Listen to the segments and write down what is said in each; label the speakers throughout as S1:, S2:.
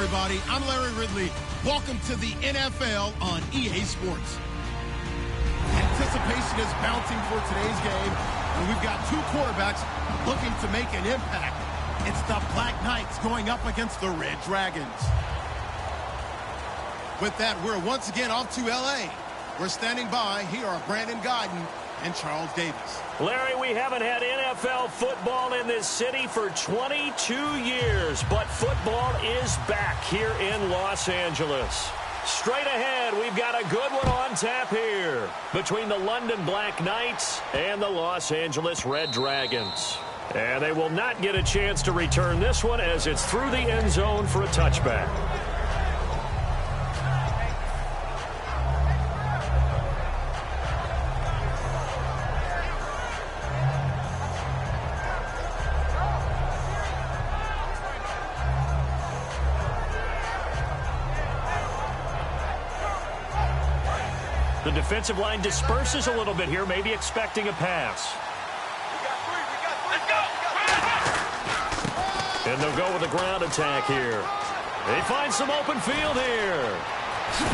S1: everybody. I'm Larry Ridley. Welcome to the NFL on EA Sports. Anticipation is bouncing for today's game, and we've got two quarterbacks looking to make an impact. It's the Black Knights going up against the Red Dragons. With that, we're once again off to L.A. We're standing by. Here are Brandon Guyton and Charles Davis.
S2: Larry, we haven't had NFL football in this city for 22 years, but football is back here in Los Angeles. Straight ahead, we've got a good one on tap here between the London Black Knights and the Los Angeles Red Dragons. And they will not get a chance to return this one as it's through the end zone for a touchback. The defensive line disperses a little bit here, maybe expecting a pass. And they'll go with a ground attack here. They find some open field here.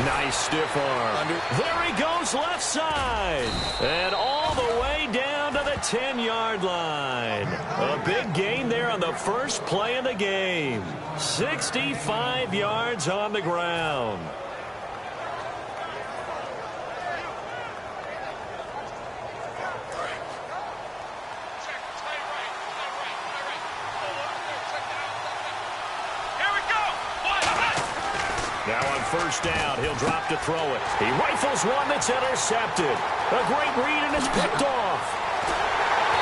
S2: Nice stiff arm. There he goes left side. And all the way down to the 10-yard line. A big gain there on the first play of the game. 65 yards on the ground. Now on first down, he'll drop to throw it. He rifles one that's intercepted. A great read and it's picked off.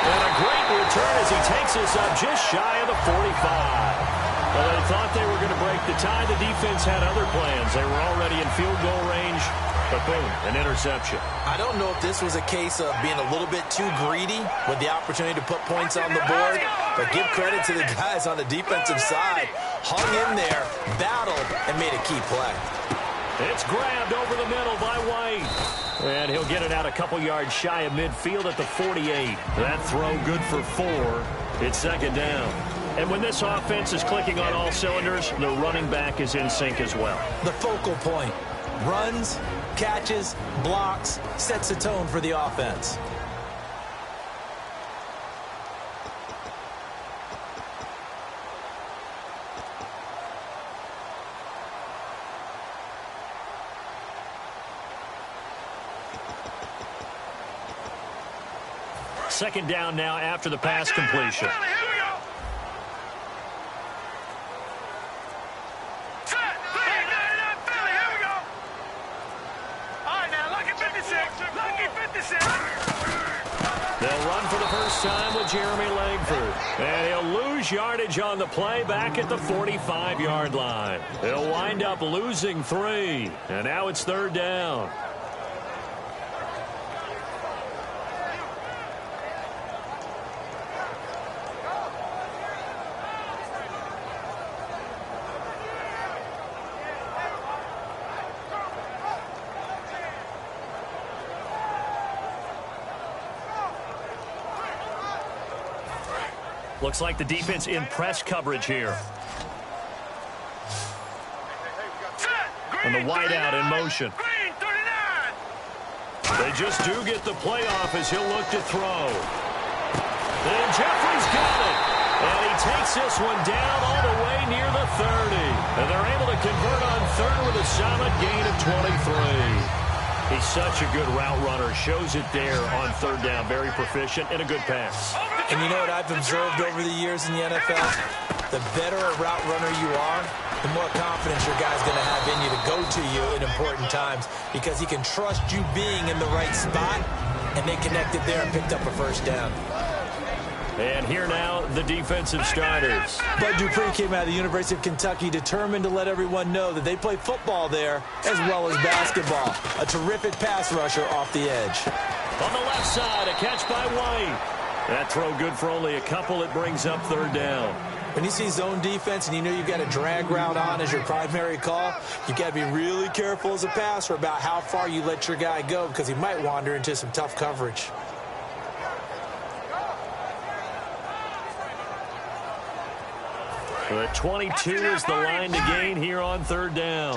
S2: And a great return as he takes this up just shy of the 45. Well, they thought they were going to break the tie. The defense had other plans. They were already in field goal range. But boom, an interception.
S3: I don't know if this was a case of being a little bit too greedy with the opportunity to put points on the board, but give credit to the guys on the defensive side. Hung in there, battled, and made a key play.
S2: It's grabbed over the middle by White. And he'll get it out a couple yards shy of midfield at the 48. That throw good for 4. It's second down. And when this offense is clicking on all cylinders, the running back is in sync as well.
S3: The focal point. Runs, catches, blocks, sets the tone for the offense.
S2: Second down now after the pass completion. They'll run for the first time with Jeremy Langford. And he'll lose yardage on the play back at the 45-yard line. He'll wind up losing 3. And now it's third down. Looks like the defense in press coverage here. And the wideout in motion. They just do get the playoff as he'll look to throw. And Jeffrey's got it. And he takes this one down all the way near the 30. And they're able to convert on third with a solid gain of 23. He's such a good route runner. Shows it there on third down. Very proficient and a good pass.
S3: And you know what I've observed over the years in the NFL? The better a route runner you are, the more confidence your guy's going to have in you to go to you in important times because he can trust you being in the right spot, and they connected there and picked up a first down.
S2: And here now, the defensive starters.
S3: Bud Dupree came out of the University of Kentucky determined to let everyone know that they play football there as well as basketball. A terrific pass rusher off the edge.
S2: On the left side, a catch by White. That throw good for only a couple. It brings up third down.
S3: When you see zone defense and you know you've got a drag route on as your primary call, you've got to be really careful as a passer about how far you let your guy go because he might wander into some tough coverage.
S2: The 22 is the line to gain here on third down.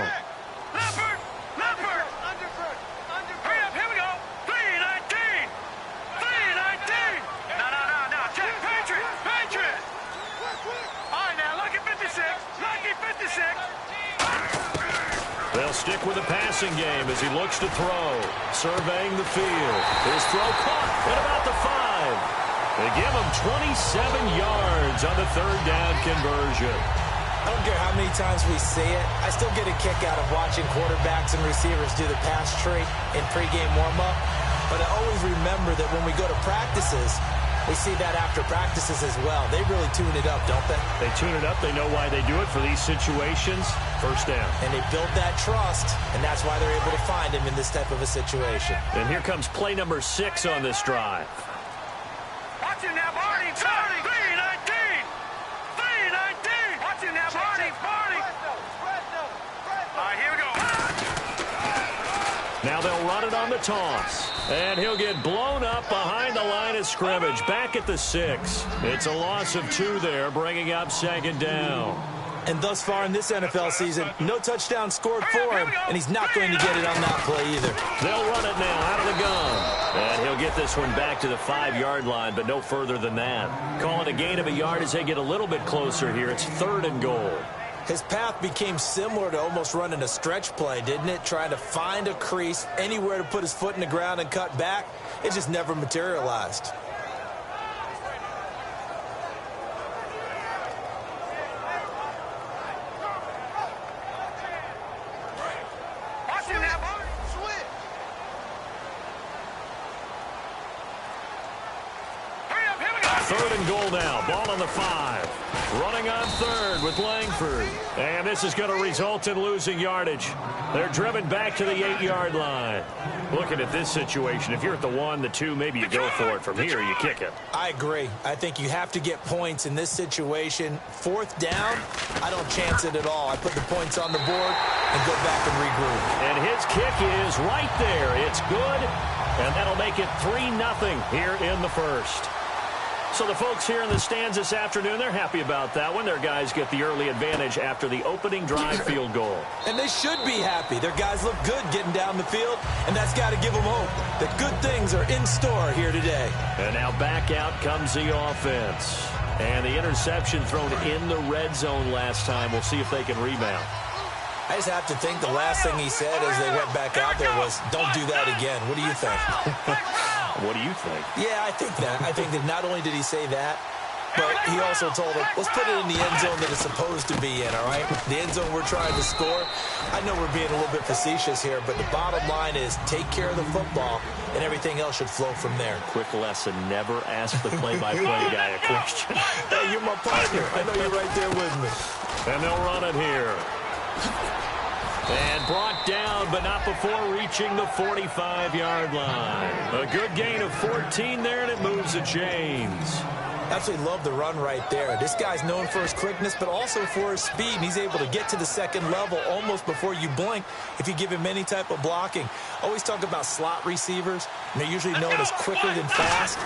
S2: They'll stick with the passing game as he looks to throw. Surveying the field. His throw caught at about the 5. They give him 27 yards on the third down conversion.
S3: I don't care how many times we see it. I still get a kick out of watching quarterbacks and receivers do the pass tree in pregame warm-up. But I always remember that when we go to practices, we see that after practices as well. They really tune it up, don't they?
S2: They tune it up. They know why they do it for these situations. First down.
S3: And they build that trust, and that's why they're able to find him in this type of a situation.
S2: And here comes play number 6 on this drive.
S4: Watching that Barney, 319. 319. Watching that Barney. All right, here we go.
S2: Now they'll run it on the toss. And he'll get blown up behind the line of scrimmage. Back at the 6. It's a loss of 2 there, bringing up second down.
S3: And thus far in this NFL season, no touchdown scored for him, and he's not going to get it on that play either.
S2: They'll run it now out of the gun. And he'll get this one back to the 5-yard line, but no further than that. Call it a gain of a yard as they get a little bit closer here. It's 3rd and goal.
S3: His path became similar to almost running a stretch play, didn't it? Trying to find a crease, anywhere to put his foot in the ground and cut back. It just never materialized.
S2: Third and goal now. Ball on the 5. Running on third with Langford. And this is going to result in losing yardage. They're driven back to the 8-yard line. Looking at this situation, if you're at the 1, the 2, maybe you go for it. From here, you kick it.
S3: I agree. I think you have to get points in this situation. 4th down, I don't chance it at all. I put the points on the board and go back and regroup.
S2: And his kick is right there. It's good, and that'll make it 3-0 here in the first. So the folks here in the stands this afternoon, they're happy about that one. Their guys get the early advantage after the opening drive field goal.
S3: And they should be happy. Their guys look good getting down the field, and that's got to give them hope that good things are in store here today.
S2: And now back out comes the offense. And the interception thrown in the red zone last time. We'll see if they can rebound.
S3: I just have to think the last thing he said as they went back out there was, don't do that again. What do you think?
S2: What do you think?
S3: Yeah, I think that. I think that not only did he say that, but he also told them, let's put it in the end zone that it's supposed to be in, all right? The end zone we're trying to score. I know we're being a little bit facetious here, but the bottom line is take care of the football, and everything else should flow from there.
S2: Quick lesson, never ask the play-by-play guy a question.
S3: Hey, you're my partner. I know you're right there with me.
S2: And they'll run it here. And brought down, but not before reaching the 45-yard line. A good gain of 14 there, and it moves the chains.
S3: Absolutely love the run right there. This guy's known for his quickness, but also for his speed. And he's able to get to the second level almost before you blink if you give him any type of blocking. Always talk about slot receivers, and they're usually known as quicker than fast.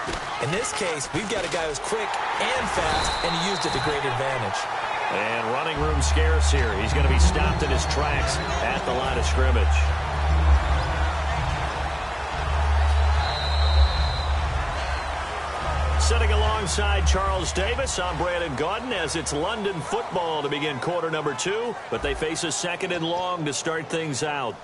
S3: In this case, we've got a guy who's quick and fast, and he used it to great advantage.
S2: And running room scarce here. He's going to be stopped in his tracks at the line of scrimmage. Sitting alongside Charles Davis, I'm Brandon Gaudin as it's London football to begin quarter number 2, but they face a 2nd and long to start things out.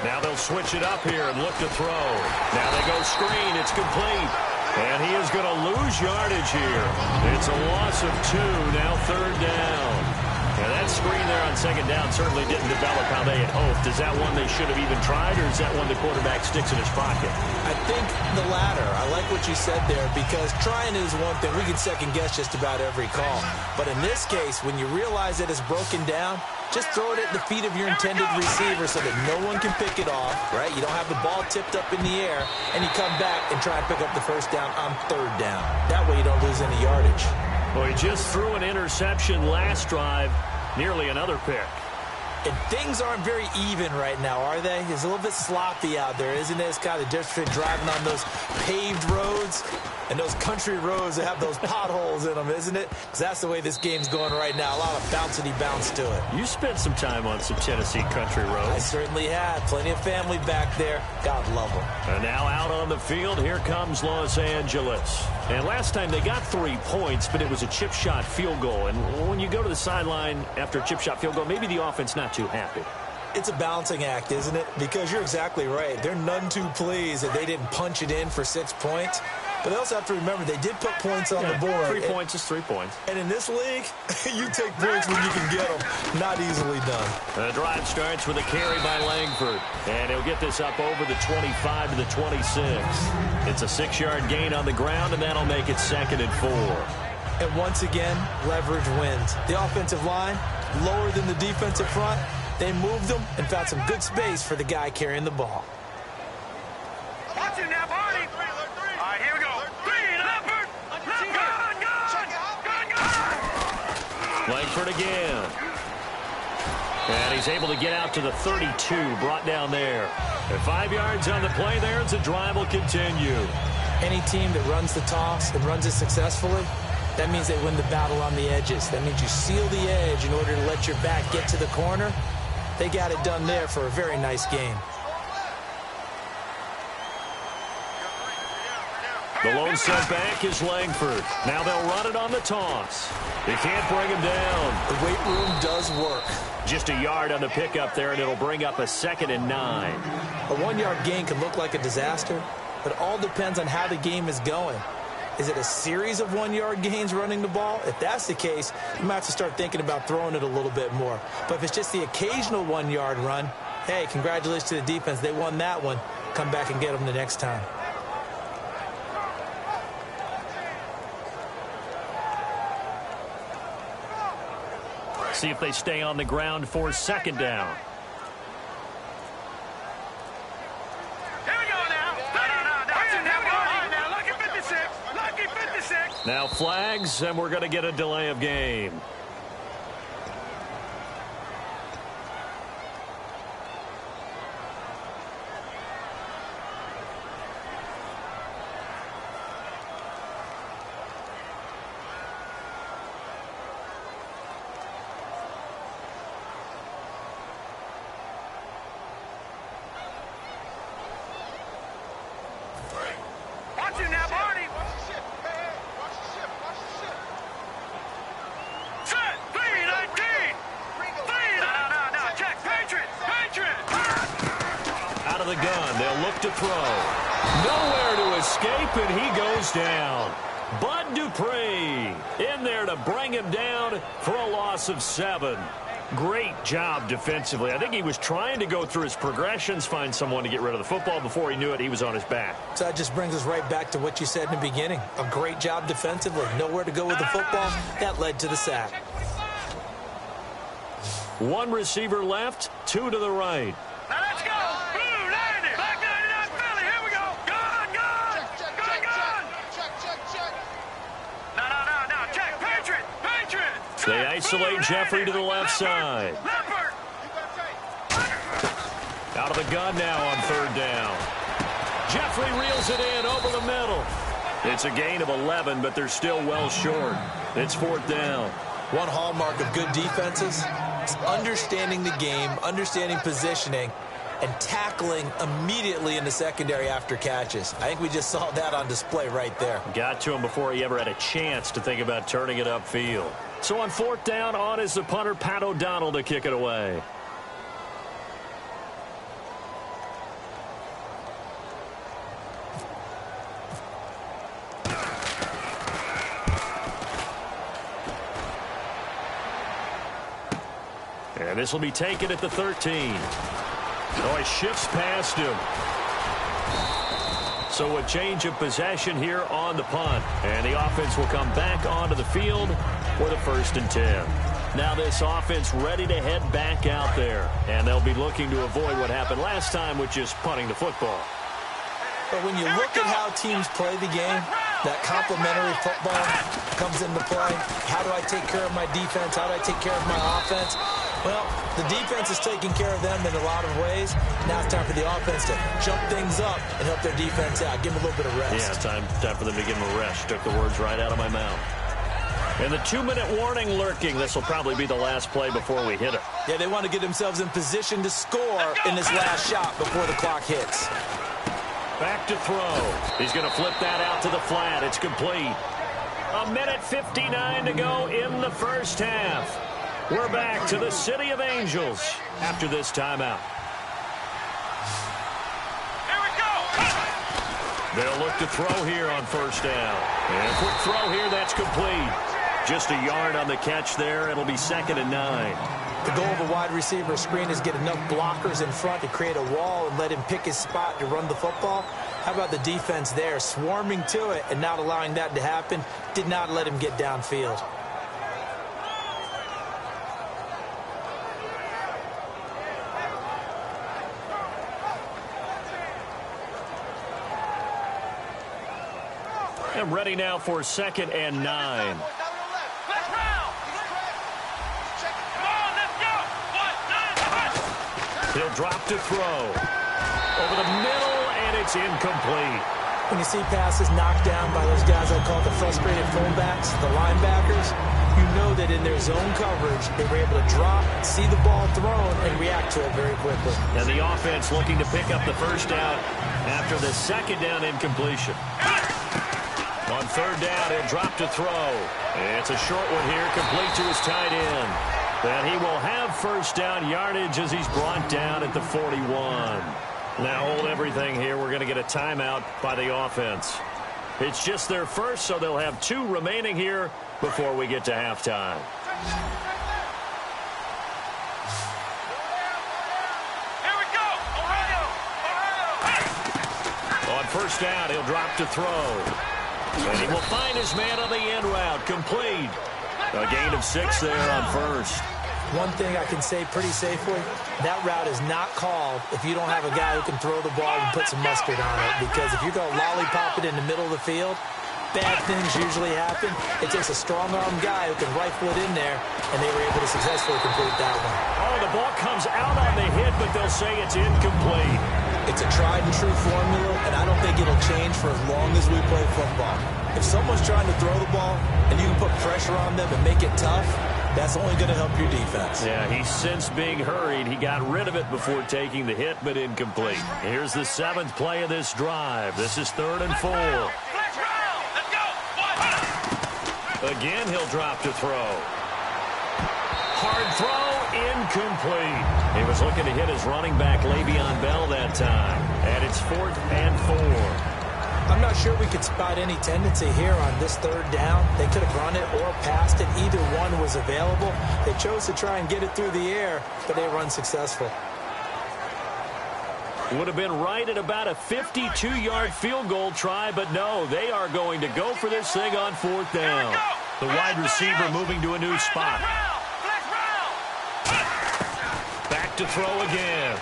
S2: Now they'll switch it up here and look to throw. Now they go screen. It's complete. And he is going to lose yardage here. It's a loss of 2. Now 3rd down. And that screen there on 2nd down certainly didn't develop how they had hoped. Is that one they should have even tried, or is that one the quarterback sticks in his pocket?
S3: I think the latter. I like what you said there, because trying is one thing. We can second-guess just about every call. But in this case, when you realize that it's broken down, just throw it at the feet of your intended receiver so that no one can pick it off, right? You don't have the ball tipped up in the air, and you come back and try and pick up the first down on 3rd down. That way you don't lose any yardage.
S2: Well, he just threw an interception last drive, nearly another pick.
S3: And things aren't very even right now, are they? It's a little bit sloppy out there, isn't it? It's kind of different between driving on those paved roads and those country roads that have those potholes in them, isn't it? Because that's the way this game's going right now. A lot of bouncity bounce to it.
S2: You spent some time on some Tennessee country roads.
S3: I certainly had. Plenty of family back there. God love them.
S2: And now out on the field, here comes Los Angeles. And last time they got 3 points, but it was a chip shot field goal. And when you go to the sideline after a chip shot field goal, maybe the offense not too happy.
S3: It's a balancing act, isn't it? Because you're exactly right. They're none too pleased that they didn't punch it in for 6 points. But they also have to remember they did put points on the board.
S2: 3 points is 3 points.
S3: And in this league, you take points when you can get them. Not easily done.
S2: The drive starts with a carry by Langford. And he'll get this up over the 25 to the 26. It's a 6-yard gain on the ground, and that'll make it 2nd and 4.
S3: And once again, leverage wins. The offensive line, lower than the defensive front. They moved them and found some good space for the guy carrying the ball.
S4: Watch it now, Barney. All right, here we go. Langford. Gun.
S2: Langford again. And he's able to get out to the 32, brought down there. And 5 yards on the play there as the drive will continue.
S3: Any team that runs the toss and runs it successfully, that means they win the battle on the edges. That means you seal the edge in order to let your back get to the corner. They got it done there for a very nice game.
S2: The lone setback is Langford. Now they'll run it on the toss. They can't bring him down.
S3: The weight room does work.
S2: Just a yard on the pickup there, and it'll bring up a 2nd and 9.
S3: A 1-yard gain can look like a disaster, but it all depends on how the game is going. Is it a series of 1-yard gains running the ball? If that's the case, you might have to start thinking about throwing it a little bit more. But if it's just the occasional 1-yard run, hey, congratulations to the defense. They won that one. Come back and get them the next time.
S2: See if they stay on the ground for 2nd down. Now flags, and we're going to get a delay of game.
S4: Watch it now, Barney. Set. 3-19. No. Check. Patriot.
S2: Out of the gun, they'll look to throw. Nowhere to escape, and he goes down. Bud Dupree in there to bring him down for a loss of 7. Great job defensively. I think he was trying to go through his progressions, find someone to get rid of the football. Before he knew it, he was on his back.
S3: So that just brings us right back to what you said in the beginning. A great job defensively. Nowhere to go with the football. That led to the sack.
S2: 1 receiver left, 2 to the right.
S4: Now let's go. Blue landed. Black 99 Philly. Here we go. Gun. Check. No. Check. Patriot.
S2: They isolate Jeffrey to the left side. Out of the gun now on 3rd down. Jeffrey reels it in over the middle. It's a gain of 11, but they're still well short. It's 4th down.
S3: One hallmark of good defenses is understanding the game, understanding positioning, and tackling immediately in the secondary after catches. I think we just saw that on display right there.
S2: Got to him before he ever had a chance to think about turning it upfield. So on 4th down, on is the punter, Pat O'Donnell, to kick it away. And this will be taken at the 13. Oh, he shifts past him. So a change of possession here on the punt. And the offense will come back onto the field for the 1st and 10. Now this offense ready to head back out there. And they'll be looking to avoid what happened last time, which is punting the football.
S3: But when you look at how teams play the game, that complementary football comes into play. How do I take care of my defense? How do I take care of my offense? Well, the defense is taking care of them in a lot of ways. Now it's time for the offense to jump things up and help their defense out. Give them a little bit of rest.
S2: Yeah, time for them to give them a rest. Took the words right out of my mouth. And the 2-minute warning lurking. This will probably be the last play before we hit it.
S3: Yeah, they want to get themselves in position to score in this last shot before the clock hits.
S2: Back to throw. He's going to flip that out to the flat. It's complete. 1:59 to go in the first half. We're back to the City of Angels after this timeout.
S4: Here we go.
S2: They'll look to throw here on first down. And a quick throw here, that's complete. Just a yard on the catch there. It'll be 2nd and 9.
S3: The goal of a wide receiver screen is get enough blockers in front to create a wall and let him pick his spot to run the football. How about the defense there, swarming to it and not allowing that to happen? Did not let him get downfield.
S2: And ready now for 2nd and 9. He'll drop to throw. Over the middle, and it's incomplete.
S3: When you see passes knocked down by those guys I call the frustrated fullbacks, the linebackers, you know that in their zone coverage, they were able to drop, see the ball thrown, and react to it very quickly.
S2: And the offense looking to pick up the first down after the 2nd down incompletion. On 3rd down, he'll drop to throw. It's a short one here, complete to his tight end. And he will have first down yardage as he's brought down at the 41. Now hold everything here. We're going to get a timeout by the offense. It's just their first, so they'll have 2 remaining here before we get to halftime.
S4: Here we go.
S2: On first down, he'll drop to throw. And he will find his man on the end route. Complete. A gain of 6 there on first.
S3: One thing I can say pretty safely, that route is not called if you don't have a guy who can throw the ball and put some mustard on it. Because if you're going to lollipop it in the middle of the field, bad things usually happen. It takes a strong-arm guy who can rifle it in there, and they were able to successfully complete that one.
S2: Oh, the ball comes out on the hit, but they'll say it's incomplete.
S3: It's a tried-and-true formula, and I don't think it'll change for as long as we play football. If someone's trying to throw the ball, and you can put pressure on them and make it tough, that's only going to help your defense.
S2: Yeah, he's since being hurried. He got rid of it before taking the hit, but incomplete. Here's the 7th play of this drive. This is 3rd and 4. Again, he'll drop to throw. Hard throw, incomplete. He was looking to hit his running back, Le'Veon Bell, that time. And it's 4th and 4.
S3: I'm not sure we could spot any tendency here on this 3rd down. They could have run it or passed it. Either one was available. They chose to try and get it through the air, but they were unsuccessful.
S2: Would have been right at about a 52-yard field goal try, but no, they are going to go for this thing on 4th down. The wide receiver moving to a new spot. Back to throw again.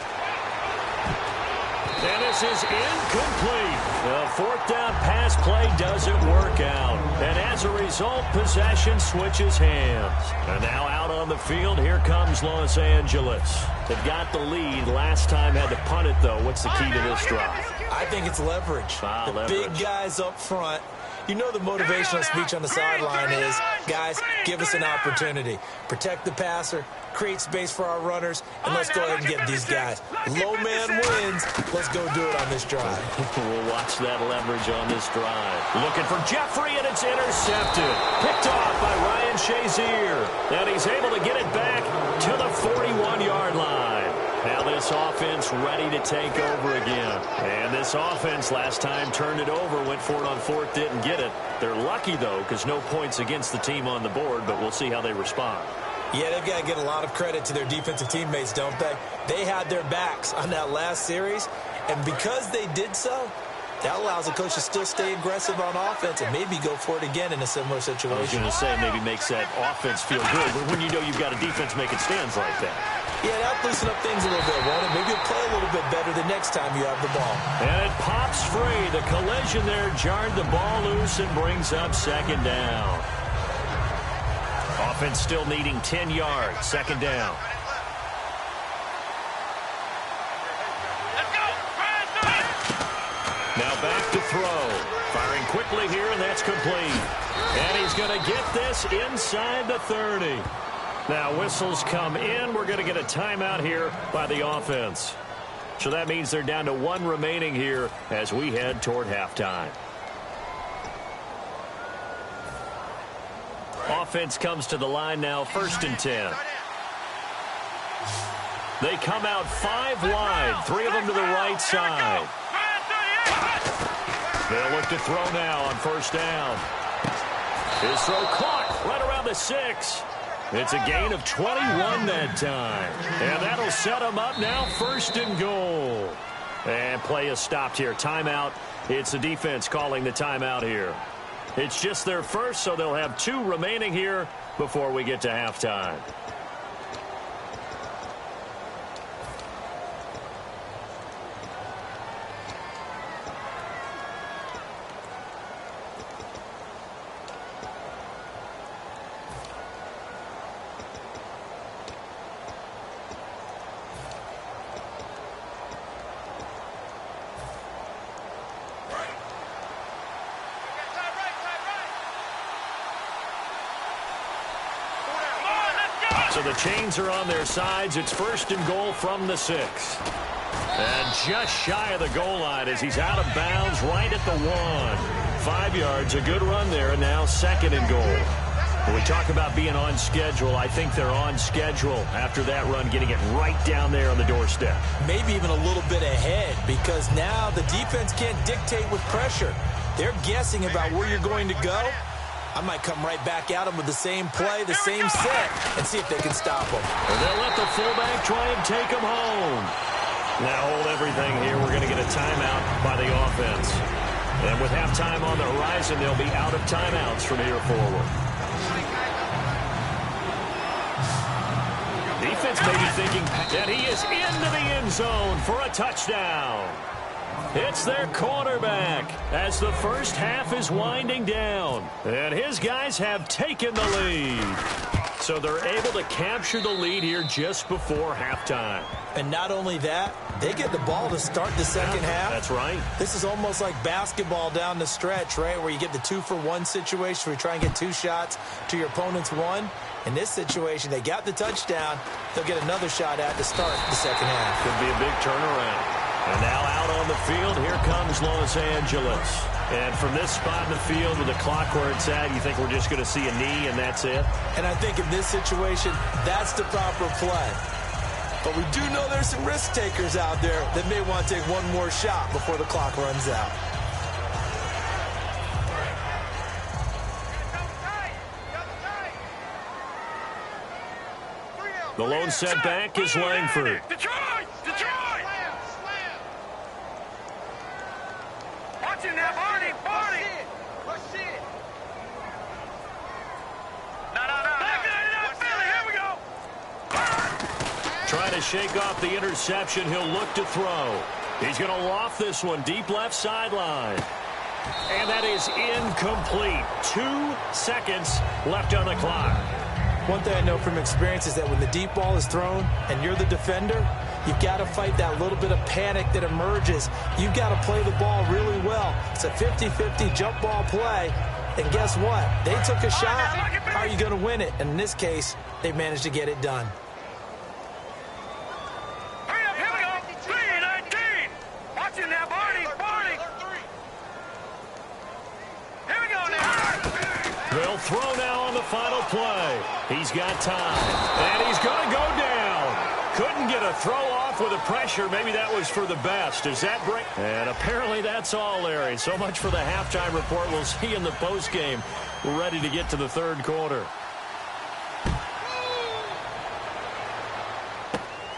S2: And this is incomplete. The 4th down pass play doesn't work out. And as a result, possession switches hands. And now out on the field, here comes Los Angeles. They've got the lead. Last time had to punt it, though. What's the key to this drive?
S3: I think it's leverage. The big guys up front. You know the motivational speech on the sideline is, guys, give us an opportunity. Protect the passer, create space for our runners, and let's go ahead and get these guys. Low man wins. Let's go do it on this drive.
S2: We'll watch that leverage on this drive. Looking for Jeffrey, and it's intercepted. Picked off by Ryan Shazier. And he's able to get it back to the 41-yard line. Now this offense ready to take over again. And this offense last time turned it over, went for it on 4th, didn't get it. They're lucky, though, because no points against the team on the board, but we'll see how they respond.
S3: Yeah, they've got to get a lot of credit to their defensive teammates, don't they? They had their backs on that last series, and because they did so, that allows the coach to still stay aggressive on offense and maybe go for it again in a similar situation.
S2: I was going to say maybe makes that offense feel good, but when you know you've got a defense making stands like that.
S3: Yeah, that'll loosen up things a little bit, won't it? Maybe you'll play a little bit better the next time you have the ball.
S2: And it pops free. The collision there jarred the ball loose and brings up 2nd down. Offense still needing 10 yards. 2nd down. Now back to throw. Firing quickly here, and that's complete. And he's going to get this inside the 30. Now whistles come in. We're going to get a timeout here by the offense. So that means they're down to 1 remaining here as we head toward halftime. Offense comes to the line now, 1st and 10. They come out 5 wide, 3 of them to the right side. They'll look to throw now on 1st down. His throw caught right around the 6. It's a gain of 21 that time. And that'll set him up now, 1st and goal. And play is stopped here. Timeout. It's the defense calling the timeout here. It's just their first, so they'll have 2 remaining here before we get to halftime. So the chains are on their sides. It's 1st and goal from the 6. And just shy of the goal line as he's out of bounds right at the 1. 5 yards, a good run there, and now 2nd and goal. When we talk about being on schedule, I think they're on schedule after that run, getting it right down there on the doorstep.
S3: Maybe even a little bit ahead, because now the defense can't dictate with pressure. They're guessing about where you're going to go. I might come right back at them with the same play, the same set, and see if they can stop them.
S2: And they'll let the fullback try and take them home. Now hold everything here. We're going to get a timeout by the offense. And with halftime on the horizon, they'll be out of timeouts from here forward. Defense may be thinking that he is into the end zone for a touchdown. It's their quarterback as the first half is winding down. And his guys have taken the lead. So they're able to capture the lead here just before halftime.
S3: And not only that, they get the ball to start the second half.
S2: That's right.
S3: This is almost like basketball down the stretch, right, where you get the 2-for-1 situation where you try and get 2 shots to your opponent's 1. In this situation, they got the touchdown. They'll get another shot at to start the second half.
S2: Could be a big turnaround. And now out on the field, here comes Los Angeles. And from this spot in the field with the clock where it's at, you think we're just going to see a knee and that's it?
S3: And I think in this situation, that's the proper play. But we do know there's some risk takers out there that may want to take one more shot before the clock runs out.
S2: The lone setback is Langford.
S4: Detroit! Detroit! Watch him now, Barney! Barney! Here we go!
S2: Trying to shake off the interception. He'll look to throw. He's going to loft this one deep left sideline. And that is incomplete. 2 seconds left on the clock.
S3: One thing I know from experience is that when the deep ball is thrown and you're the defender, you've got to fight that little bit of panic that emerges. You've got to play the ball really well. It's a 50-50 jump ball play. And guess what? They took a shot. How are you going to win it? And in this case, they managed to get it done.
S4: Hurry up, here we go! 3-19! Watch him now, Barney! Barney! Here we go now!
S2: They'll throw now on the final play. He's got time. And he's going to go down. Couldn't get a throw off with the pressure. Maybe that was for the best. Does that break? And apparently that's all, Larry. So much for the halftime report. We'll see you in the postgame. We're ready to get to the third quarter.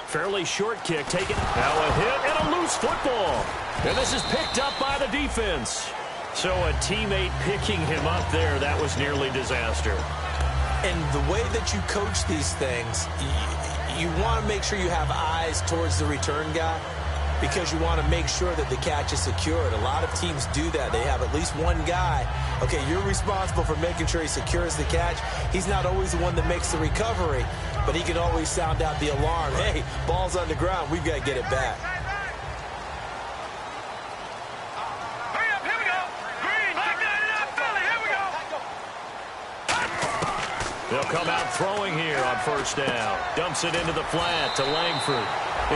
S2: Fairly short kick taken. Now a hit and a loose football. And this is picked up by the defense. So a teammate picking him up there, that was nearly disaster.
S3: And the way that you coach these things, you want to make sure you have eyes towards the return guy because you want to make sure that the catch is secured. A lot of teams do that. They have at least one guy. Okay, you're responsible for making sure he secures the catch. He's not always the one that makes the recovery, but he can always sound out the alarm. Hey, ball's on the ground. We've got to get it back.
S2: They'll come out throwing here on first down. Dumps it into the flat to Langford.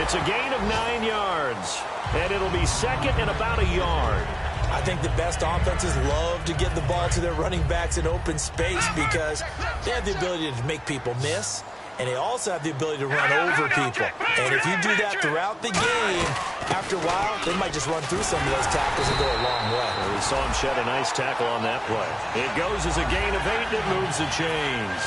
S2: It's a gain of 9 yards, and it'll be second and about a yard.
S3: I think the best offenses love to get the ball to their running backs in open space because they have the ability to make people miss, and they also have the ability to run over people. And if you do that throughout the game, after a while, they might just run through some of those tackles and go a long way.
S2: Well, we saw him shed a nice tackle on that play. It goes as a gain of 8, and it moves the chains.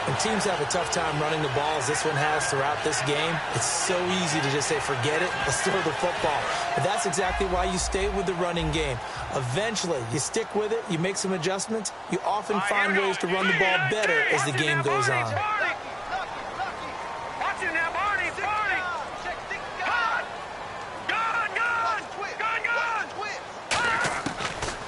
S3: And teams have a tough time running the ball as this one has throughout this game. It's so easy to just say, forget it, let's throw the football. But that's exactly why you stay with the running game. Eventually, you stick with it, you make some adjustments, you often find ways to run the ball better as the game goes on.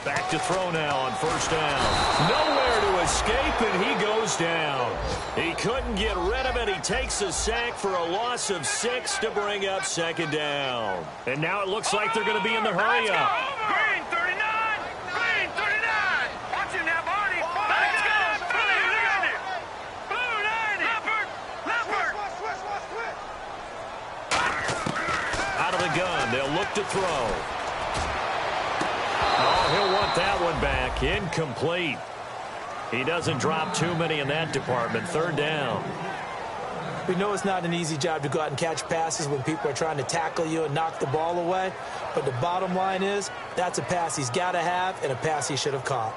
S2: Back to throw now on first down. Nowhere to escape, and he goes down. He couldn't get rid of it. He takes a sack for a loss of 6 to bring up second down. And now it looks like they're going to be in the hurry up.
S4: Green 39! Green 39! Watch it now, Barney! Let's go! Blue 90! Leopard!
S2: Out of the gun, they'll look to throw. Oh, he'll want that one back. Incomplete. He doesn't drop too many in that department. Third down.
S3: We know it's not an easy job to go out and catch passes when people are trying to tackle you and knock the ball away. But the bottom line is, that's a pass he's got to have and a pass he should have caught.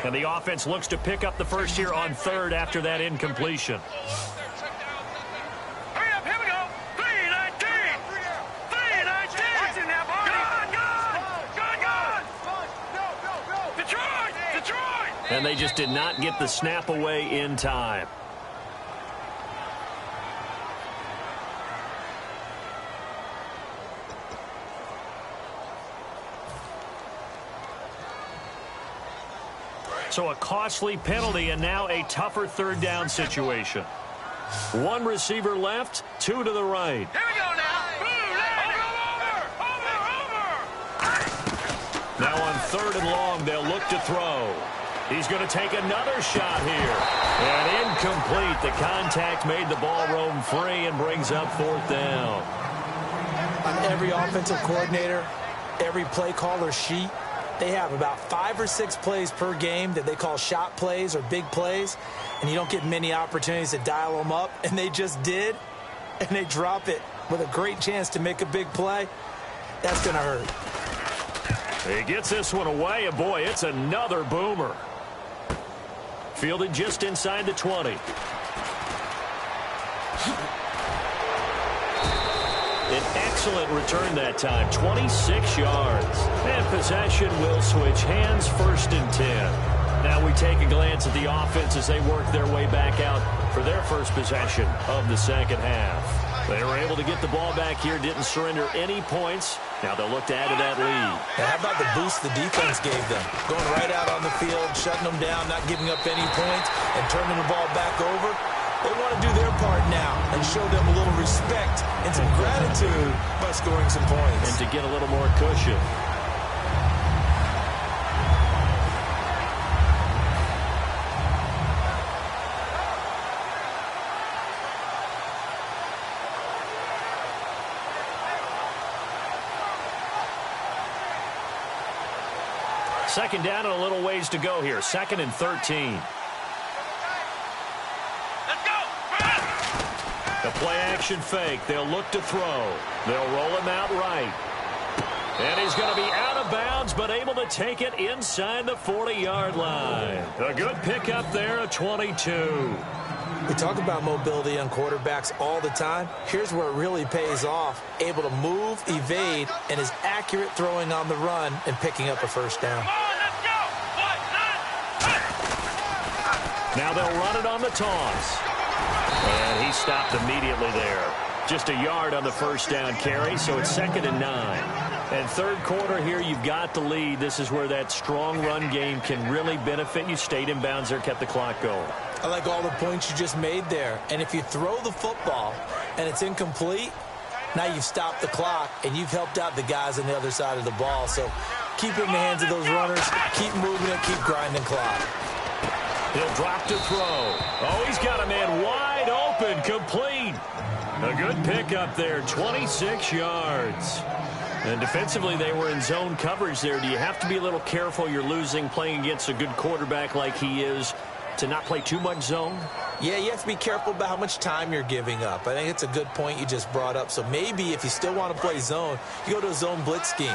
S2: And the offense looks to pick up the first here on third after that incompletion.
S4: Hurry up, here we go! 319! 319! Watch it now, Barney! Gun! Detroit!
S2: And they just did not get the snap away in time. So a costly penalty and now a tougher third down situation. One receiver left, 2 to the right.
S4: Here we go now! Over!
S2: Now on third and long, they'll look to throw. He's going to take another shot here. And incomplete. The contact made the ball roam free and brings up fourth down.
S3: On every offensive coordinator, every play caller sheet, they have about 5 or 6 plays per game that they call shot plays or big plays, and you don't get many opportunities to dial them up, and they just did, and they drop it with a great chance to make a big play. That's going to hurt.
S2: He gets this one away, and boy, it's another boomer. Fielded just inside the 20. An excellent return that time, 26 yards. And possession will switch hands, first and 10. Now we take a glance at the offense as they work their way back out for their first possession of the second half. They were able to get the ball back here, didn't surrender any points. Now they'll look to add to that lead.
S3: Now how about the boost the defense gave them? Going right out on the field, shutting them down, not giving up any points, and turning the ball back over. They want to do their part now and show them a little respect and some gratitude by scoring some points.
S2: And to get a little more cushion. Second down and a little ways to go here. 2nd and 13. The play-action fake. They'll look to throw. They'll roll him out right. And he's going to be out of bounds, but able to take it inside the 40-yard line. A good pickup there, a 22.
S3: We talk about mobility on quarterbacks all the time. Here's where it really pays off. Able to move, evade, and is accurate throwing on the run and picking up a first down.
S2: Now they'll run it on the toss. And he stopped immediately there. Just a yard on the first down carry, so it's 2nd and 9. And third quarter here, you've got the lead. This is where that strong run game can really benefit you. Stayed in bounds there, kept the clock going.
S3: I like all the points you just made there. And if you throw the football, and it's incomplete, now you've stopped the clock, and you've helped out the guys on the other side of the ball. So keep it in the hands of those runners, keep moving it, keep grinding clock.
S2: He'll drop to throw. Oh, he's got a man wide open, complete. A good pickup there, 26 yards. And defensively, they were in zone coverage there. Do you have to be a little careful? You're losing playing against a good quarterback like he is to not play too much zone?
S3: Yeah, you have to be careful about how much time you're giving up. I think it's a good point you just brought up. So maybe if you still want to play zone, you go to a zone blitz scheme.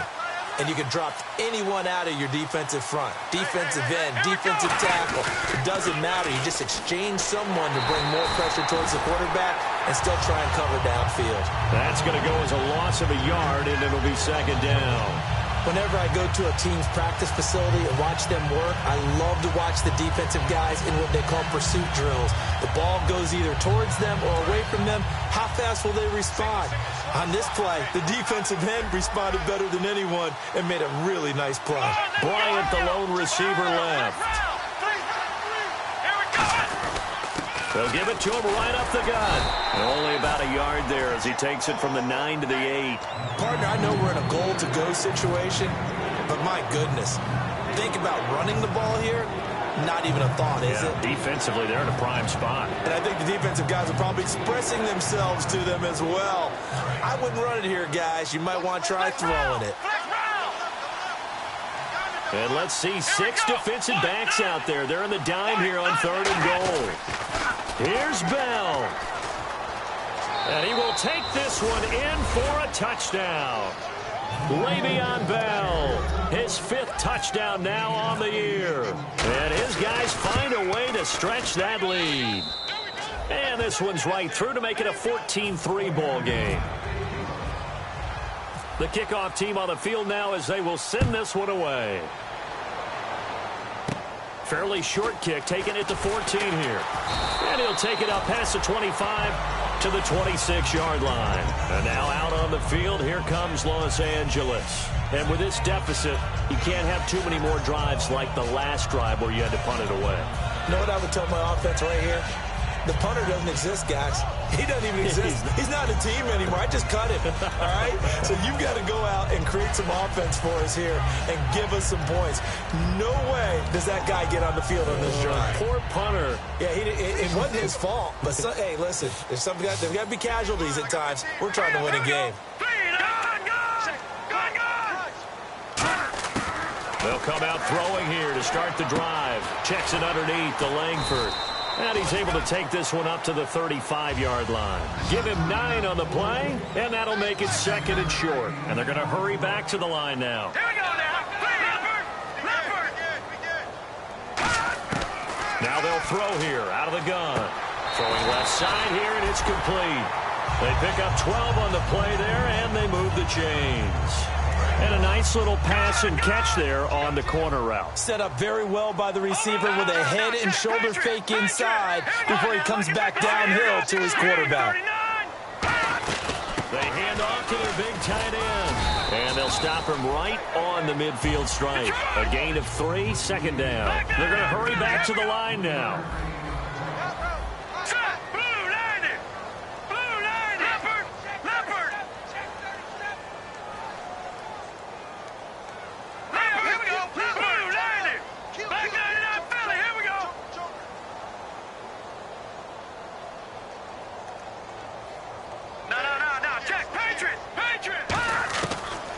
S3: And you can drop anyone out of your defensive front. Defensive end, defensive tackle. It doesn't matter. You just exchange someone to bring more pressure towards the quarterback and still try and cover downfield.
S2: That's going to go as a loss of a yard, and it'll be second down.
S3: Whenever I go to a team's practice facility and watch them work, I love to watch the defensive guys in what they call pursuit drills. The ball goes either towards them or away from them. How fast will they respond? On this play, the defensive end responded better than anyone and made a really nice play.
S2: Bryant, the lone receiver, left. They'll give it to him right up the gut. And only about a yard there as he takes it from the 9 to the 8.
S3: Partner, I know we're in a goal-to-go situation, but my goodness, think about running the ball here. Not even a thought, is it?
S2: Defensively, they're in a prime spot.
S3: And I think the defensive guys are probably expressing themselves to them as well. I wouldn't run it here, guys. You might want to try throwing it.
S2: And let's see, 6 defensive backs out there. They're in the dime here on 3rd and goal. Here's Bell. And he will take this one in for a touchdown. Le'Veon Bell, his 5th touchdown now on the year. And his guys find a way to stretch that lead. And this one's right through to make it a 14-3 ball game. The kickoff team on the field now as they will send this one away. Fairly short kick, taking it to 14 here. And he'll take it up past the 25 to the 26-yard line. And now out on the field, here comes Los Angeles. And with this deficit, you can't have too many more drives like the last drive where you had to punt it away.
S3: You know what I would tell my offense right here? The punter doesn't exist, guys. He doesn't even exist. He's not a team anymore. I just cut him, all right? So you've got to go out and create some offense for us here and give us some points. No way does that guy get on the field on this drive.
S2: Poor punter.
S3: Yeah, it wasn't his fault. But, hey, listen, there's got to be casualties at times. We're trying to win a game.
S2: They'll come out throwing here to start the drive. Checks it underneath to Langford. And he's able to take this one up to the 35-yard line. Give him 9 on the play, and that'll make it 2nd and short. And they're going to hurry back to the line now.
S4: Here we go now. Leopard.
S2: Now they'll throw here out of the gun. Throwing left side here, and it's complete. They pick up 12 on the play there, and they move the chains. And a nice little pass and catch there on the corner route.
S3: Set up very well by the receiver with a head and shoulder fake inside before he comes back downhill to his quarterback.
S2: They hand off to their big tight end. And they'll stop him right on the midfield stripe. A gain of 3, 2nd down. They're going to hurry back to the line now.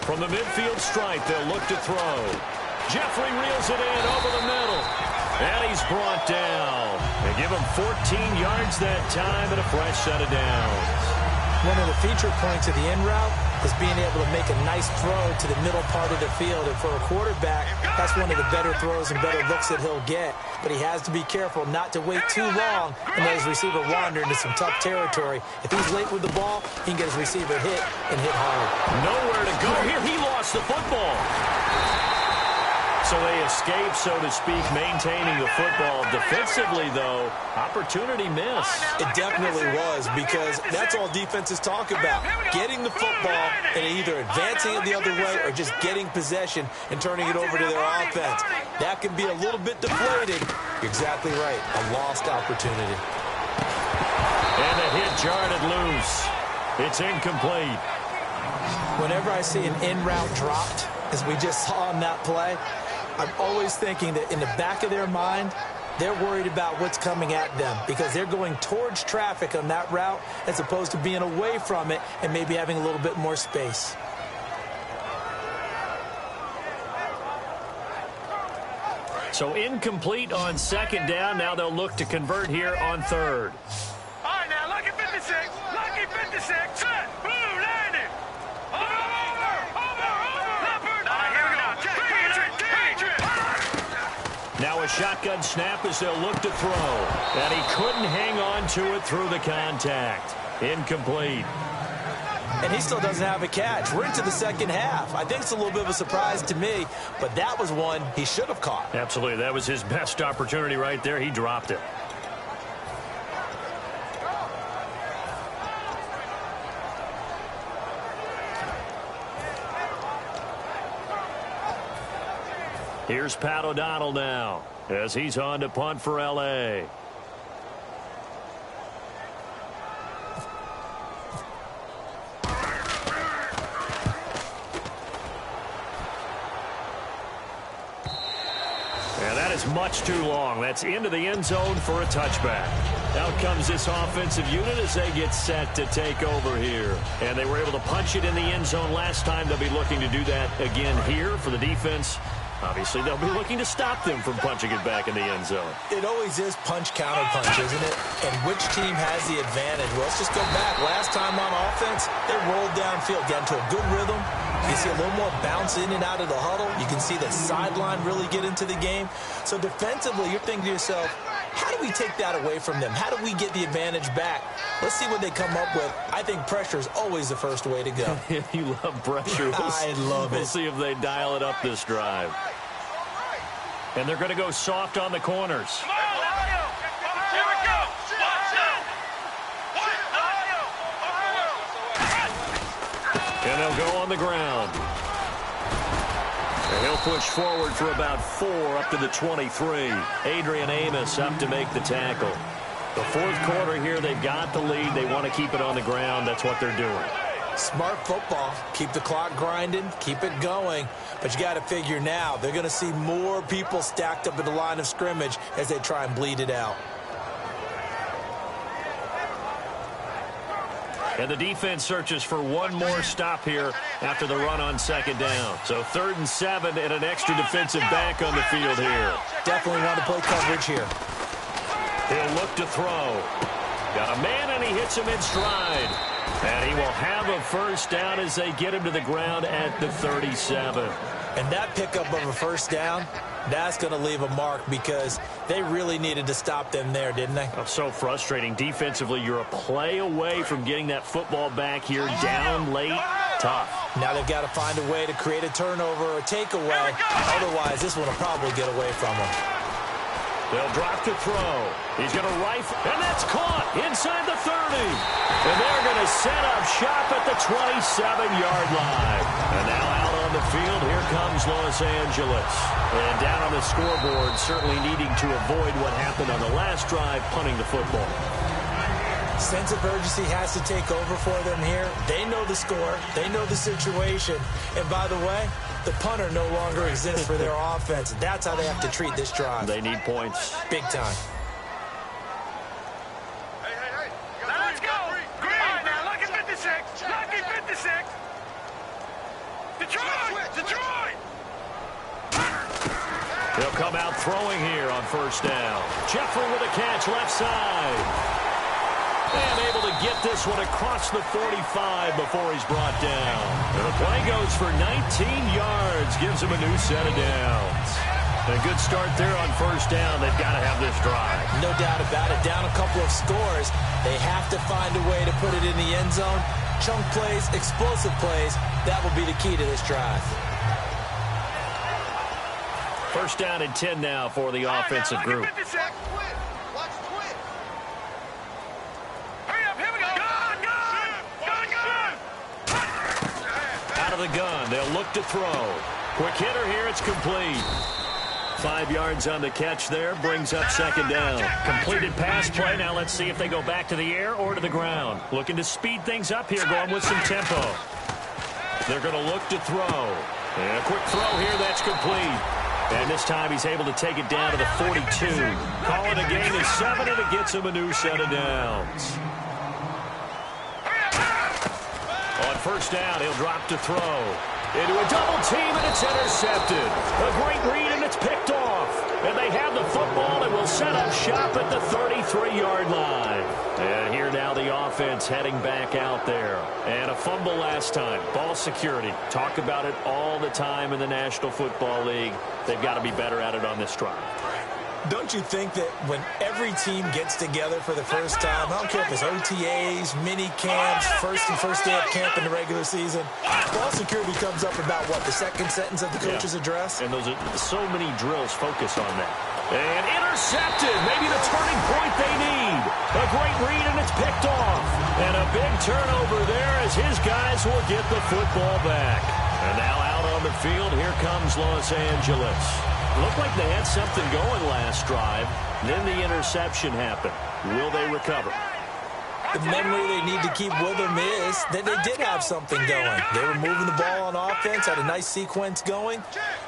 S2: From the midfield stripe, they'll look to throw. Jeffrey reels it in over the middle. And he's brought down. They give him 14 yards that time and a fresh set of downs.
S3: One of the feature points of the in route is being able to make a nice throw to the middle part of the field. And for a quarterback, that's one of the better throws and better looks that he'll get. But he has to be careful not to wait too long and let his receiver wander into some tough territory. If he's late with the ball, he can get his receiver hit and hit hard.
S2: Nowhere to go here. He lost the football. So they escape, so to speak, maintaining the football. Defensively, though, opportunity missed.
S3: It definitely was, because that's all defenses talk about. Getting the football and either advancing it the other way or just getting possession and turning it over to their offense. That can be a little bit deflating. You're exactly right. A lost opportunity.
S2: And the hit jarred it loose. It's incomplete.
S3: Whenever I see an in-route dropped, as we just saw on that play, I'm always thinking that in the back of their mind, they're worried about what's coming at them because they're going towards traffic on that route as opposed to being away from it and maybe having a little bit more space.
S2: So incomplete on second down. Now they'll look to convert here on third.
S4: All right, now, lucky 56. Lucky 56. Set. Blue, landed. Over. Leopard. All right, here we go.
S2: Now a shotgun snap as they'll look to throw. And he couldn't hang on to it through the contact. Incomplete.
S3: And he still doesn't have a catch. We're into the second half. I think it's a little bit of a surprise to me, but that was one he should have caught.
S2: Absolutely. That was his best opportunity right there. He dropped it. Here's Pat O'Donnell now as he's on to punt for L.A. Much too long. That's into the end zone for a touchback. Out comes this offensive unit as they get set to take over here. And they were able to punch it in the end zone last time. They'll be looking to do that again here for the defense. Obviously, they'll be looking to stop them from punching it back in the end zone.
S3: It always is punch-counter-punch, isn't it? And which team has the advantage? Well, let's just go back. Last time on offense, they rolled downfield, got into a good rhythm. You see a little more bounce in and out of the huddle. You can see the sideline really get into the game. So defensively, you're thinking to yourself, how do we take that away from them? How do we get the advantage back? Let's see what they come up with. I think pressure is always the first way to go.
S2: You love pressure.
S3: I love it.
S2: We'll see if they dial it up this drive. And they're going to go soft on the corners.
S4: Come on, Ohio. Here we go.
S2: And they'll go on the ground. And he'll push forward for about 4 up to the 23. Adrian Amos up to make the tackle. The fourth quarter here, they've got the lead. They want to keep it on the ground. That's what they're doing.
S3: Smart football. Keep the clock grinding. Keep it going. But you got to figure now, they're going to see more people stacked up at the line of scrimmage as they try and bleed it out.
S2: And the defense searches for one more stop here after the run on second down. So 3rd and 7 and an extra defensive back on the field here.
S3: Definitely want to play coverage here.
S2: He'll look to throw. Got a man and he hits him in stride. And he will have a first down as they get him to the ground at the 37.
S3: And that pickup of a first down, that's going to leave a mark because they really needed to stop them there, didn't they?
S2: Oh, so frustrating. Defensively, you're a play away from getting that football back here down late. Tough.
S3: Now they've got to find a way to create a turnover or a takeaway. Otherwise, this one will probably get away from them.
S2: They'll drop to throw. He's going to rifle, and that's caught inside the 30. And they're going to set up shop at the 27-yard line. And now out on the field, here comes Los Angeles. And down on the scoreboard, certainly needing to avoid what happened on the last drive, punting the football.
S3: Sense of urgency has to take over for them here. They know the score. They know the situation. And by the way, the punter no longer exists for their offense. That's how they have to treat this drive.
S2: They need points.
S3: Big time.
S4: Hey. Now let's go. Green. All right, now lucky 56. Lucky 56. Detroit.
S2: They'll come out throwing here on first down. Jeffrey with a catch left side. And able to get this one across the 45 before he's brought down. And the play goes for 19 yards. Gives him a new set of downs. A good start there on first down. They've got to have this drive.
S3: No doubt about it. Down a couple of scores. They have to find a way to put it in the end zone. Chunk plays, explosive plays. That will be the key to this drive.
S2: First down and 10 now for the offensive group. Out of the gun, they'll look to throw. Quick hitter here, it's complete. 5 yards on the catch there. Brings up second down. Completed pass play. Now let's see if they go back to the air or to the ground. Looking to speed things up here, going with some tempo. They're going to look to throw. And a quick throw here. That's complete. And this time he's able to take it down to the 42. Call it a gain of 7, and it gets him a new set of downs. On first down, he'll drop to throw. Into a double team, and it's intercepted. A great read, and it's picked off. And they have the football and will set up shop at the 33-yard line. And here now the offense heading back out there. And a fumble last time. Ball security. Talk about it all the time in the National Football League. They've got to be better at it on this drive.
S3: Don't you think that when every team gets together for the first time, I don't care if it's OTAs, mini camps, first day of camp in the regular season, ball security comes up about, what, the second sentence of the coach's address?
S2: And those are so many drills focus on that. And intercepted. Maybe the turning point they need. A great read, and it's picked off. And a big turnover there as his guys will get the football back. And now out on the field, here comes Los Angeles. Looked like they had something going last drive. Then the interception happened. Will they recover?
S3: The memory they need to keep with them is that they did have something going. They were moving the ball on offense, had a nice sequence going.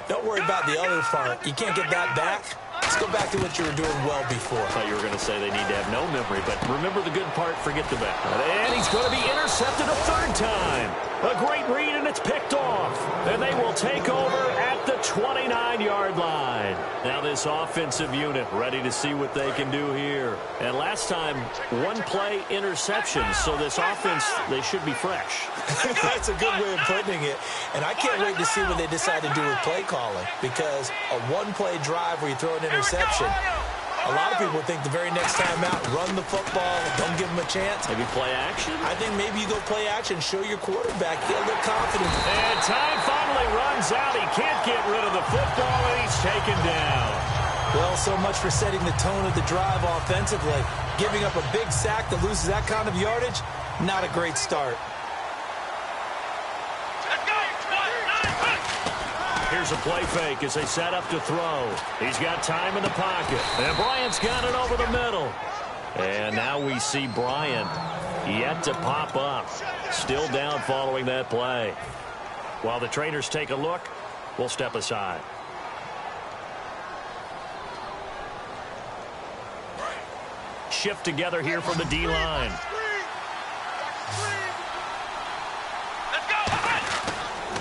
S3: Don't worry about the other part. You can't get that back. Let's go back to what you were doing well before.
S2: I thought you were going to say they need to have no memory, but remember the good part, forget the bad. And he's going to be intercepted a third time. A great read, and it's picked off. And they will take over at the 29-yard line. Now this offensive unit ready to see what they can do here. And last time, one play interception. So this offense, they should be fresh.
S3: That's a good way of putting it. And I can't wait to see what they decide to do with play calling. Because a one-play drive where you throw an interception, a lot of people think the very next time out, run the football, don't give them a chance.
S2: Maybe play action?
S3: I think maybe you go play action, show your quarterback, get a little confidence.
S2: And time finally runs out. He can't get rid of the football, and he's taken down.
S3: Well, so much for setting the tone of the drive offensively. Giving up a big sack that loses that kind of yardage, not a great start.
S2: Here's a play fake as they set up to throw. He's got time in the pocket. And Bryant's got it over the middle. And now we see Bryant yet to pop up. Still down following that play. While the trainers take a look, we'll step aside. Shift together here from the D-line.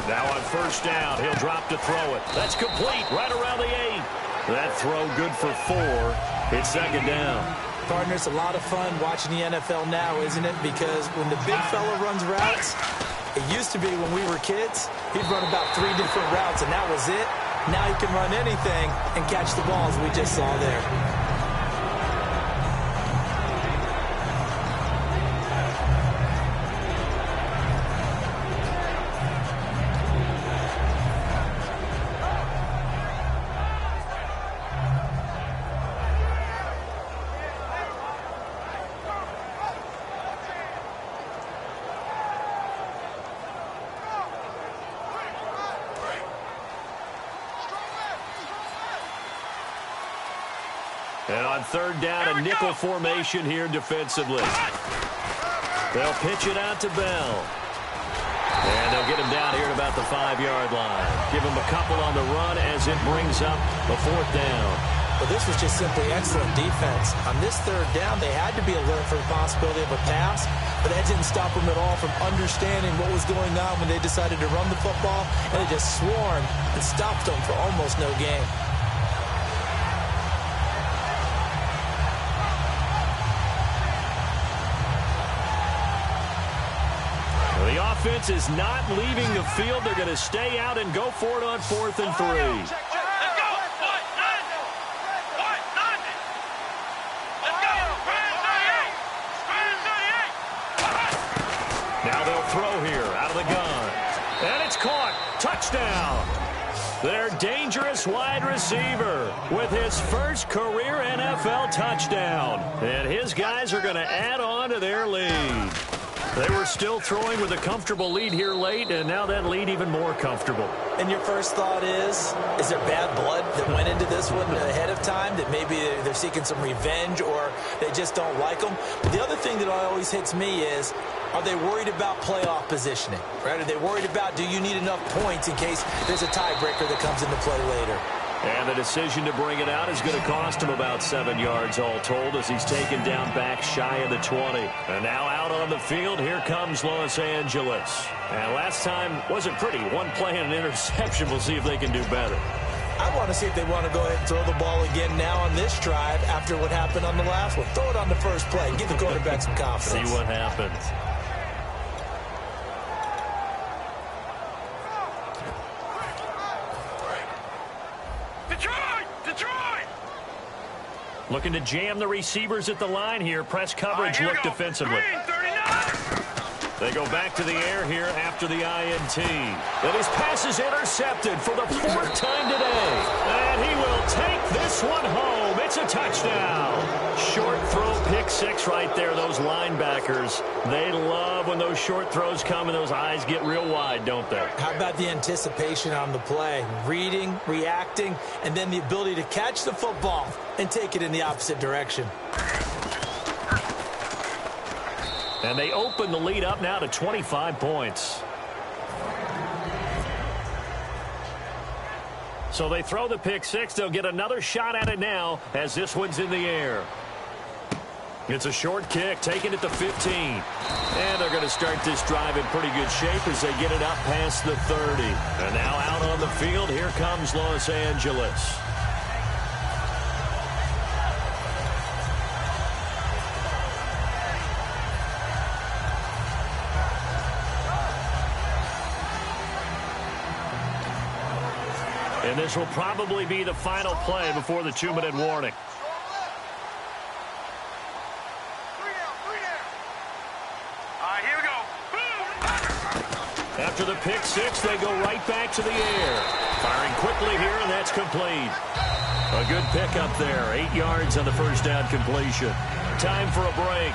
S2: Now on first down, he'll drop to throw it. That's complete right around the 8. That throw good for 4. It's second down.
S3: Partner, it's a lot of fun watching the NFL now, isn't it? Because when the big fella runs routes, it used to be when we were kids, he'd run about 3 different routes, and that was it. Now he can run anything and catch the balls we just saw there.
S2: And on third down, a nickel formation here defensively. They'll pitch it out to Bell. And they'll get him down here at about the 5-yard line. Give him a couple on the run as it brings up a fourth down.
S3: Well, this was just simply excellent defense. On this third down, they had to be alert for the possibility of a pass, but that didn't stop them at all from understanding what was going on when they decided to run the football, and they just swarmed and stopped them for almost no gain.
S2: The offense is not leaving the field. They're going to stay out and go for it on 4th and 3.
S4: Let's go.
S2: Now they'll throw here out of the gun. And it's caught. Touchdown. Their dangerous wide receiver with his first career NFL touchdown. And his guys are going to add on to their lead. They were still throwing with a comfortable lead here late, and now that lead even more comfortable.
S3: And your first thought is there bad blood that went into this one ahead of time, that maybe they're seeking some revenge or they just don't like them? But the other thing that always hits me is, are they worried about playoff positioning? Right? Are they worried about, do you need enough points in case there's a tiebreaker that comes into play later?
S2: And the decision to bring it out is going to cost him about 7 yards all told as he's taken down back shy of the 20. And now out on the field, here comes Los Angeles. And last time wasn't pretty. One play and an interception. We'll see if they can do better.
S3: I want to see if they want to go ahead and throw the ball again now on this drive after what happened on the last one. Throw it on the first play. Give the quarterback some confidence.
S2: See what happens. Looking to jam the receivers at the line here. Press coverage look defensively. They go back to the air here after the INT. And his pass is intercepted for the 4th time today. And he will take this one home. It's a touchdown. Short throw, pick 6 right there. Those linebackers, they love when those short throws come and those eyes get real wide, don't they?
S3: How about the anticipation on the play? Reading, reacting, and then the ability to catch the football and take it in the opposite direction.
S2: And they open the lead up now to 25 points. So they throw the pick 6. They'll get another shot at it now as this one's in the air. It's a short kick, taken at the 15. And they're going to start this drive in pretty good shape as they get it up past the 30. And now out on the field, here comes Los Angeles. And this will probably be the final play before the 2-minute warning.
S4: Here we go.
S2: After the pick 6, they go right back to the air. Firing quickly here, and that's complete. A good pickup there. 8 yards on the first down completion. Time for a break.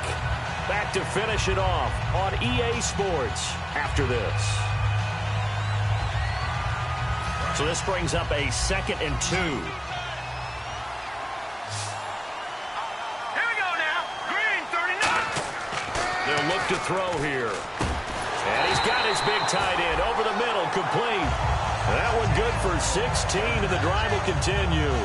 S2: Back to finish it off on EA Sports after this. So this brings up a 2nd and 2.
S4: Here we go now. Green, 39.
S2: They'll look to throw here. And he's got his big tight end over the middle, complete. That one good for 16, and the drive will continue.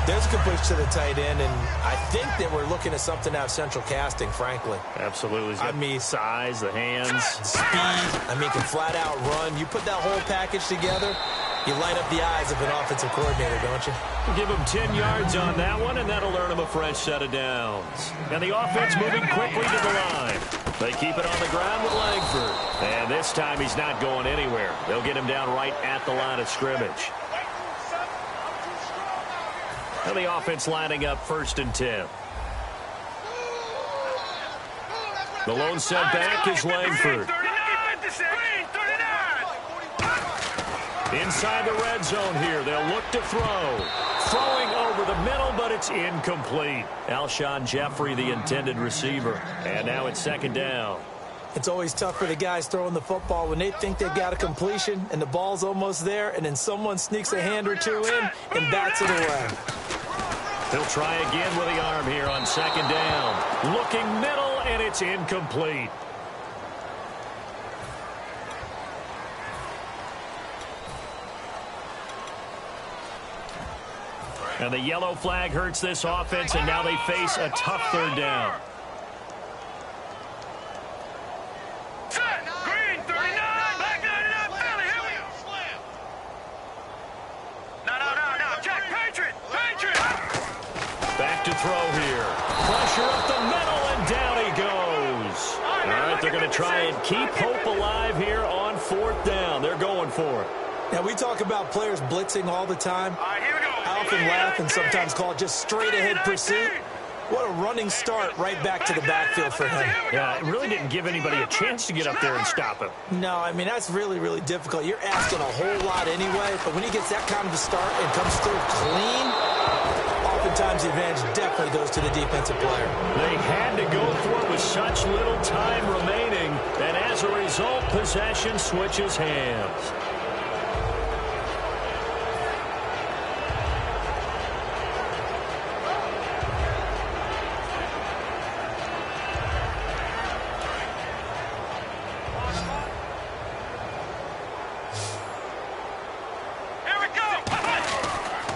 S3: There's a good push to the tight end, and I think that we're looking at something out of central casting, frankly.
S2: Absolutely. I mean, size, the hands.
S3: Speed. I mean, can flat out run. You put that whole package together, you light up the eyes of an offensive coordinator, don't you?
S2: Give him 10 yards on that one, and that'll earn him a fresh set of downs. And the offense moving quickly to the line. They keep it on the ground with Langford. And this time he's not going anywhere. They'll get him down right at the line of scrimmage. And the offense lining up 1st and 10. The lone set back is Langford. Inside the red zone here, they'll look to throw. Throwing over the middle, but it's incomplete. Alshon Jeffrey, the intended receiver. And now it's 2nd down.
S3: It's always tough for the guys throwing the football when they think they've got a completion and the ball's almost there, and then someone sneaks a hand or two in and bats it away.
S2: He'll try again with the arm here on 2nd down. Looking middle, and it's incomplete. And the yellow flag hurts this offense, and now they face a tough 3rd down.
S4: Set. Green, 39. Black 99. Philly, here we go. No. Jack, Patriot.
S2: Back to throw here. Pressure up the middle, and down he goes. All right, they're going to try and keep hope alive here on 4th down. They're going for it.
S3: Now, we talk about players blitzing all the time.
S4: Here we go.
S3: I often laugh and sometimes call it just straight-ahead pursuit. What a running start right back to the backfield for him.
S2: Yeah, it really didn't give anybody a chance to get up there and stop him.
S3: No, I mean, that's really, really difficult. You're asking a whole lot anyway, but when he gets that kind of a start and comes through clean, often sometimes the advantage definitely goes to the defensive player.
S2: They had to go for it with such little time remaining, and as a result, possession switches hands.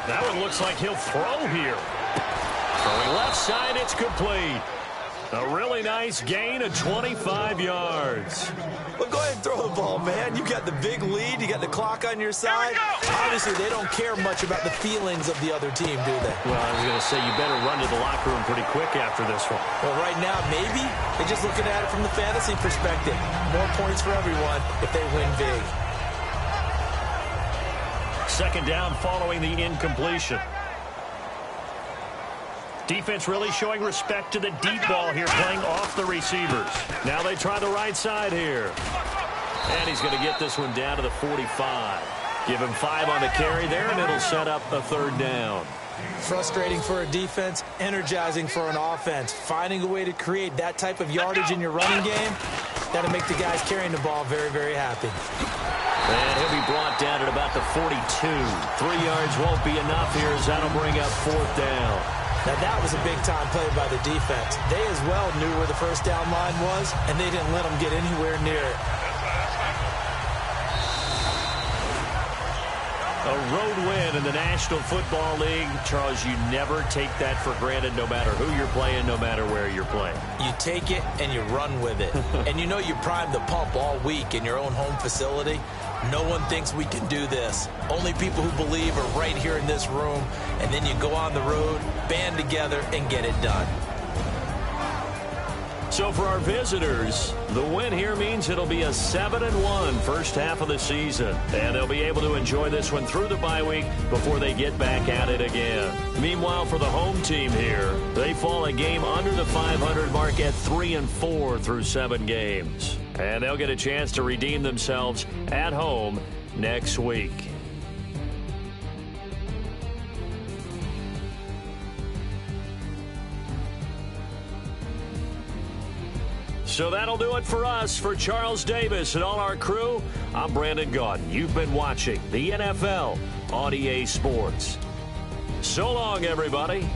S2: That one looks like he'll throw here. Throwing left side, it's complete. A really nice gain of 25 yards.
S3: Well, go ahead and throw the ball, man. You got the big lead. You got the clock on your side. Obviously, they don't care much about the feelings of the other team, do they?
S2: Well, I was going to say, you better run to the locker room pretty quick after this one.
S3: Well, right now, maybe they're just looking at it from the fantasy perspective. More points for everyone if they win big.
S2: Second down following the incompletion. Defense really showing respect to the deep ball here, playing off the receivers. Now they try the right side here. And he's going to get this one down to the 45. Give him 5 on the carry there, and it'll set up a third down.
S3: Frustrating for a defense, energizing for an offense. Finding a way to create that type of yardage in your running game, that'll make the guys carrying the ball very, very happy.
S2: And he'll be brought down at about the 42. 3 yards won't be enough here as that'll bring up fourth down.
S3: Now, that was a big-time play by the defense. They as well knew where the first down line was, and they didn't let them get anywhere near it.
S2: A road win in the National Football League. Charles, you never take that for granted no matter who you're playing, no matter where you're playing.
S3: You take it and you run with it. And you know you primed the pump all week in your own home facility. No one thinks we can do this. Only people who believe are right here in this room. And then you go on the road, band together, and get it done.
S2: So for our visitors, the win here means it'll be a 7-1 first half of the season. And they'll be able to enjoy this one through the bye week before they get back at it again. Meanwhile, for the home team here, they fall a game under the 500 mark at 3-4 through 7 games. And they'll get a chance to redeem themselves at home next week. So that'll do it for us. For Charles Davis and all our crew, I'm Brandon Gaudin. You've been watching the NFL on EA Sports. So long, everybody.